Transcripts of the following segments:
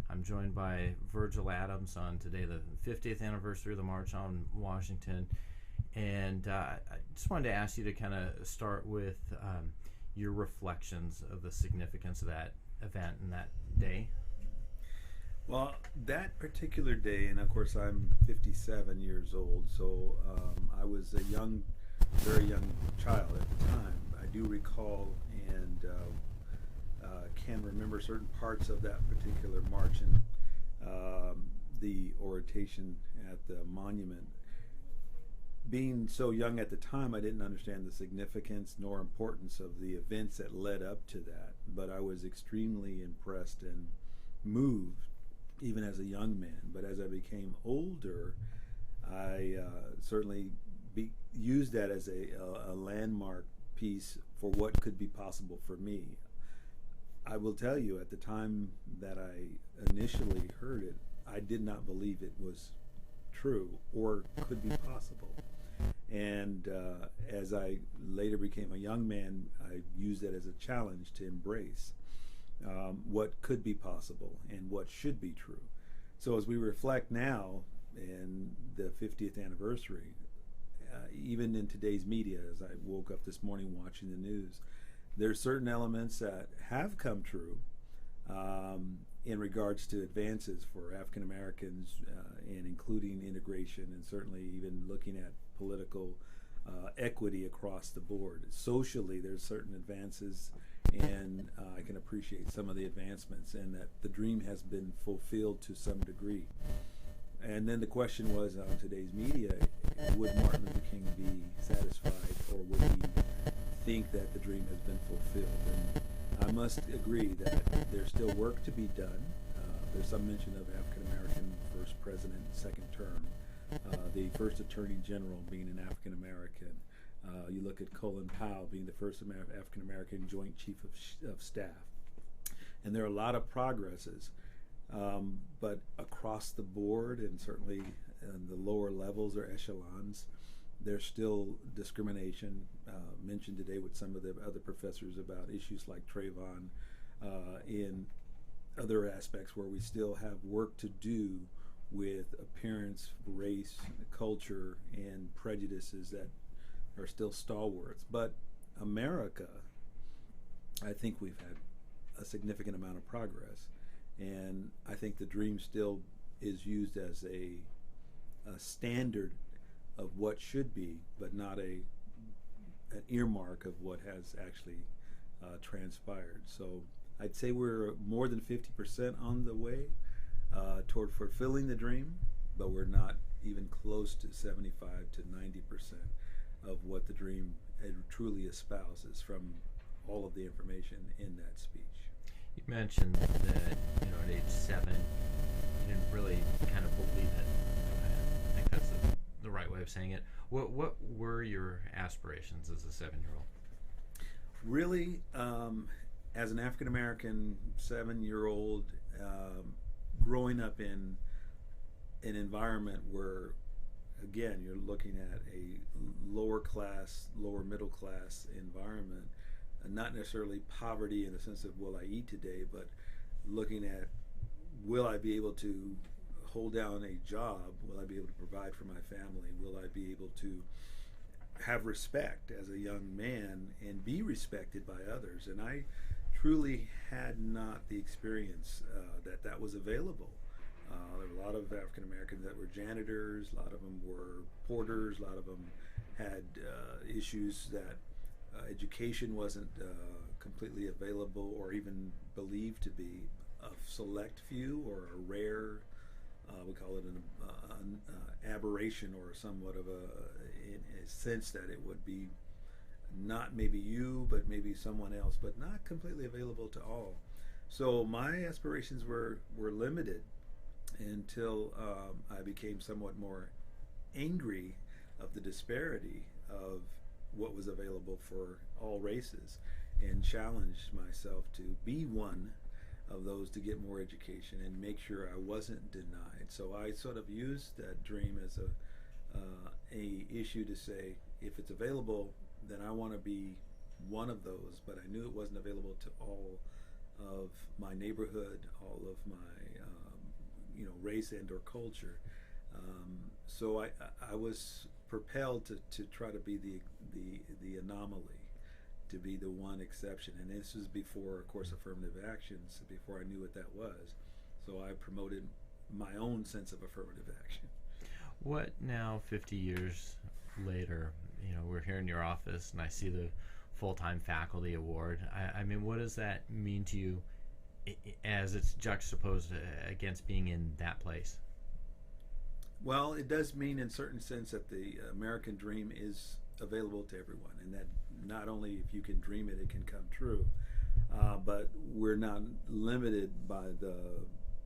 I'm joined by Virgil Adams on today, the 50th anniversary of the March on Washington. And I just wanted to ask you to kind of start with your reflections of the significance of that event and that day. Well, that particular day, and of course I'm 57 years old, so I was a very young child at the time. I do recall and can remember certain parts of that particular march and the oration at the monument. Being so young at the time, I didn't understand the significance nor importance of the events that led up to that, but I was extremely impressed and moved even as a young man. But as I became older, I certainly used that as a landmark piece for what could be possible for me. I will tell you, at the time that I initially heard it, I did not believe it was true or could be possible. And as I later became a young man, I used that as a challenge to embrace what could be possible and what should be true. So as we reflect now in the 50th anniversary, even in today's media, as I woke up this morning watching the news, there's certain elements that have come true in regards to advances for African Americans and including integration and certainly even looking at political equity across the board. Socially, there's certain advances, and I can appreciate some of the advancements and that the dream has been fulfilled to some degree. And then the question was on today's media, would Martin Luther King be satisfied, or would he think that the dream has been fulfilled? And I must agree that there's still work to be done. There's some mention of African American first president, second term, the first attorney general being an African American. You look at Colin Powell being the first African American joint chief of staff. And there are a lot of progresses. But across the board, and certainly in the lower levels or echelons, there's still discrimination mentioned today with some of the other professors about issues like Trayvon in other aspects where we still have work to do with appearance, race, culture, and prejudices that are still stalwarts. But America, I think we've had a significant amount of progress. And I think the dream still is used as a standard of what should be, but not an earmark of what has actually transpired. So I'd say we're more than 50% on the way toward fulfilling the dream, but we're not even close to 75 to 90% of what the dream truly espouses from all of the information in that speech. You mentioned that, at age 7, you didn't really kind of believe it. I think that's the right way of saying it. What were your aspirations as a 7-year-old? Really, as an African American 7-year-old, growing up in an environment where, again, you're looking at a lower class, lower middle class environment, not necessarily poverty in the sense of will I eat today, but looking at will I be able to hold down a job, will I be able to provide for my family, will I be able to have respect as a young man and be respected by others. And I truly had not the experience that was available. There were a lot of African Americans that were janitors, a lot of them were porters, a lot of them had issues that education wasn't completely available or even believed to be. A select few or a rare, we call it an aberration or somewhat of in a sense that it would be not maybe you, but maybe someone else, but not completely available to all. So my aspirations were limited until I became somewhat more angry of the disparity of what was available for all races and challenged myself to be one of those to get more education and make sure I wasn't denied. So I sort of used that dream as a issue to say, if it's available, then I want to be one of those. But I knew it wasn't available to all of my neighborhood, all of my race and or culture. So I was propelled to try to be the anomaly, to be the one exception. And this was before, of course, affirmative actions, before I knew what that was. So I promoted my own sense of affirmative action. What now, 50 years later, we're here in your office and I see the full-time faculty award. I mean, what does that mean to you as it's juxtaposed against being in that place? Well, it does mean in certain sense that the American dream is available to everyone, and that not only if you can dream it, it can come true, but we're not limited by the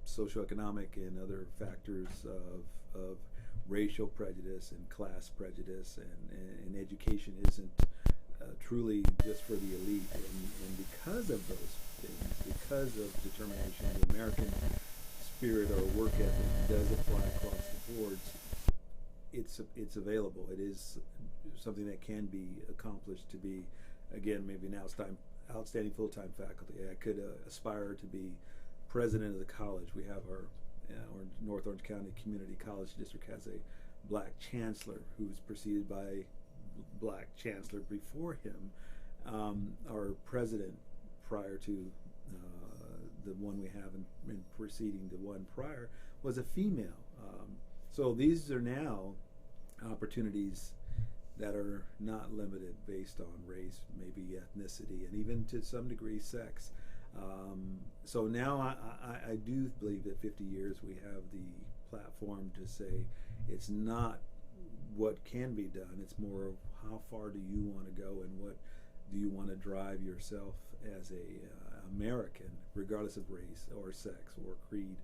socioeconomic and other factors of racial prejudice and class prejudice, and education isn't truly just for the elite. And because of those things, because of determination, the American spirit or work ethic does apply across the boards. It's available. It is something that can be accomplished to be, again, maybe an outstanding full-time faculty. I could aspire to be president of the college. We have our North Orange County Community College District has a black chancellor who's preceded by black chancellor before him. Our president prior to the one we have in preceding the one prior was a female. So these are now opportunities that are not limited based on race, maybe ethnicity, and even to some degree sex. So now I do believe that 50 years we have the platform to say it's not what can be done, it's more of how far do you want to go and what do you want to drive yourself as a American, regardless of race or sex or creed.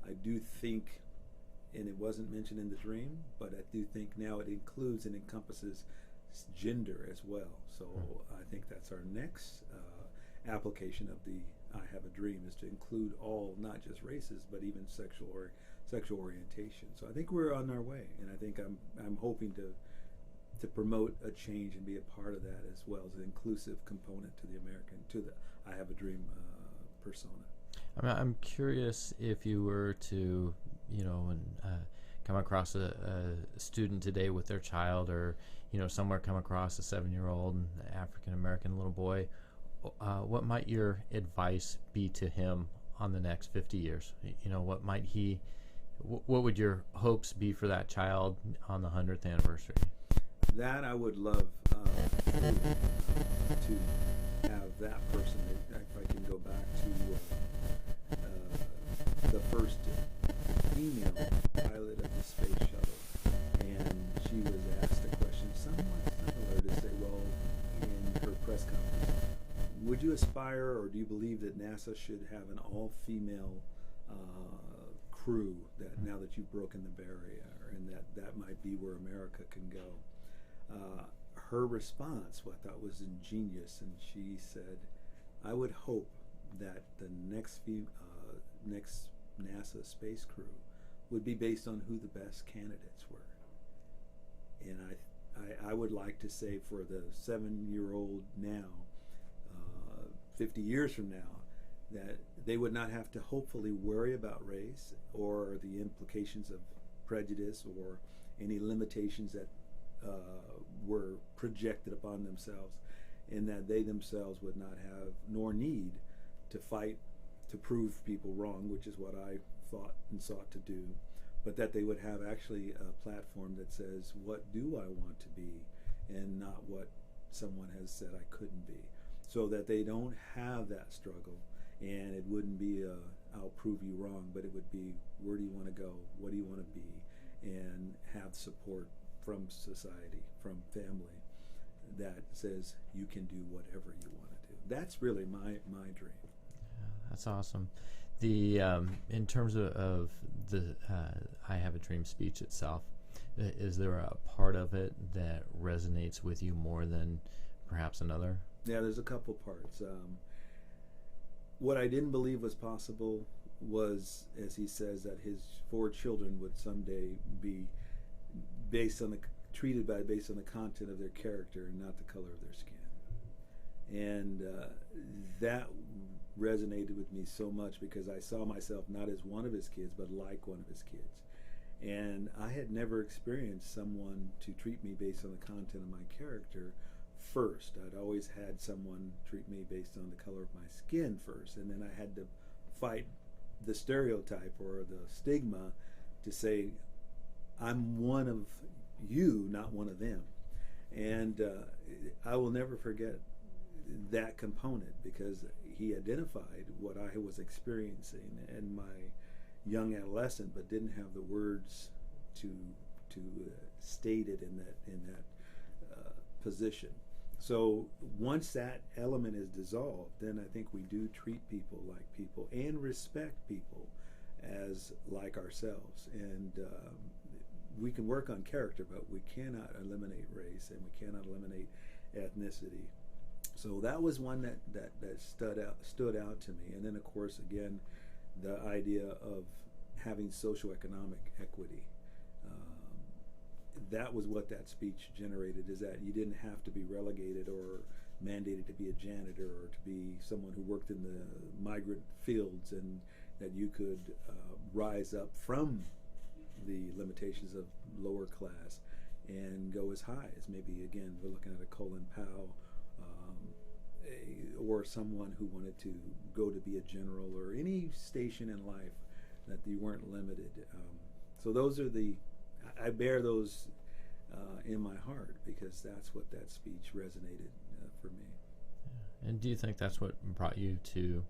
I do think, and it wasn't mentioned in the dream, but I do think now it includes and encompasses gender as well. So I think that's our next application of the I Have a Dream, is to include all, not just races, but even sexual orientation. So I think we're on our way, and I think I'm hoping to promote a change and be a part of that, as well as an inclusive component to the I Have a Dream persona. I'm curious if you were to, come across a student today with their child, or somewhere come across a 7-year-old African American little boy. What might your advice be to him on the next 50 years? What would your hopes be for that child on the 100th anniversary? That I would love to have that person. If I can go back to the first female pilot of the space shuttle, and she was asked a question somewhat similar to say, well, in her press conference, would you aspire or do you believe that NASA should have an all-female crew, that now that you've broken the barrier, and that might be where America can go? Her response, what I thought was ingenious, and she said, I would hope that the next NASA space crew would be based on who the best candidates were. And I would like to say for the 7-year-old now, 50 years from now, that they would not have to hopefully worry about race or the implications of prejudice or any limitations that were projected upon themselves, and that they themselves would not have nor need to fight to prove people wrong, which is what I thought and sought to do, but that they would have actually a platform that says, what do I want to be, and not what someone has said I couldn't be, so that they don't have that struggle. And it wouldn't be I'll prove you wrong, but it would be, where do you want to go, what do you want to be, and have support from society, from family, that says you can do whatever you want to do. That's really my dream. Yeah, that's awesome. The in terms of the I Have a Dream speech itself, is there a part of it that resonates with you more than perhaps another? Yeah, there's a couple parts. What I didn't believe was possible was, as he says, that his 4 children would someday be based on the content of their character and not the color of their skin. And that resonated with me so much because I saw myself not as one of his kids, but like one of his kids. And I had never experienced someone to treat me based on the content of my character first. I'd always had someone treat me based on the color of my skin first, and then I had to fight the stereotype or the stigma to say, I'm one of you, not one of them. And I will never forget that component because he identified what I was experiencing in my young adolescent, but didn't have the words to state it in that position. So once that element is dissolved, then I think we do treat people like people and respect people as like ourselves. And we can work on character, but we cannot eliminate race and we cannot eliminate ethnicity. So that was one that stood out to me. And then, of course, again, the idea of having socioeconomic equity. That was what that speech generated, is that you didn't have to be relegated or mandated to be a janitor or to be someone who worked in the migrant fields, and that you could rise up from the limitations of lower class and go as high as maybe, again, we're looking at a Colin Powell, or someone who wanted to go to be a general or any station in life, that you weren't limited. So those are I bear those in my heart because that's what that speech resonated for me. Yeah. And do you think that's what brought you to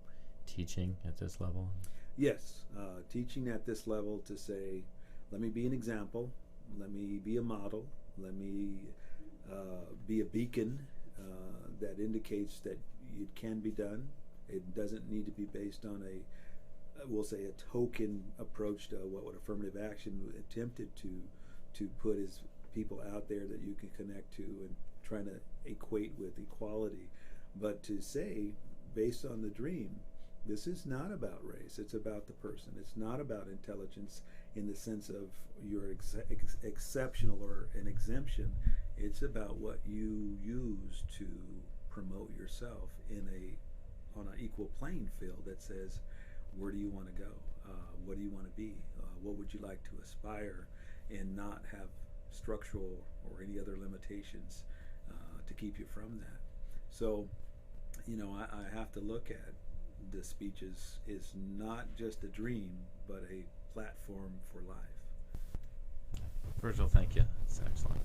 teaching at this level? Yes, teaching at this level to say, let me be an example, let me be a model, let me be a beacon that indicates that it can be done. It doesn't need to be based on we'll say, a token approach to what would affirmative action attempted to put as people out there that you can connect to and trying to equate with equality. But to say, based on the dream, this is not about race, it's about the person. It's not about intelligence in the sense of you're exceptional or an exemption. It's about what you use to promote yourself on an equal playing field that says, where do you want to go? What do you want to be? What would you like to aspire, and not have structural or any other limitations to keep you from that? So, I have to look at the speech is not just a dream, but a platform for life. Virgil, thank you. That's excellent.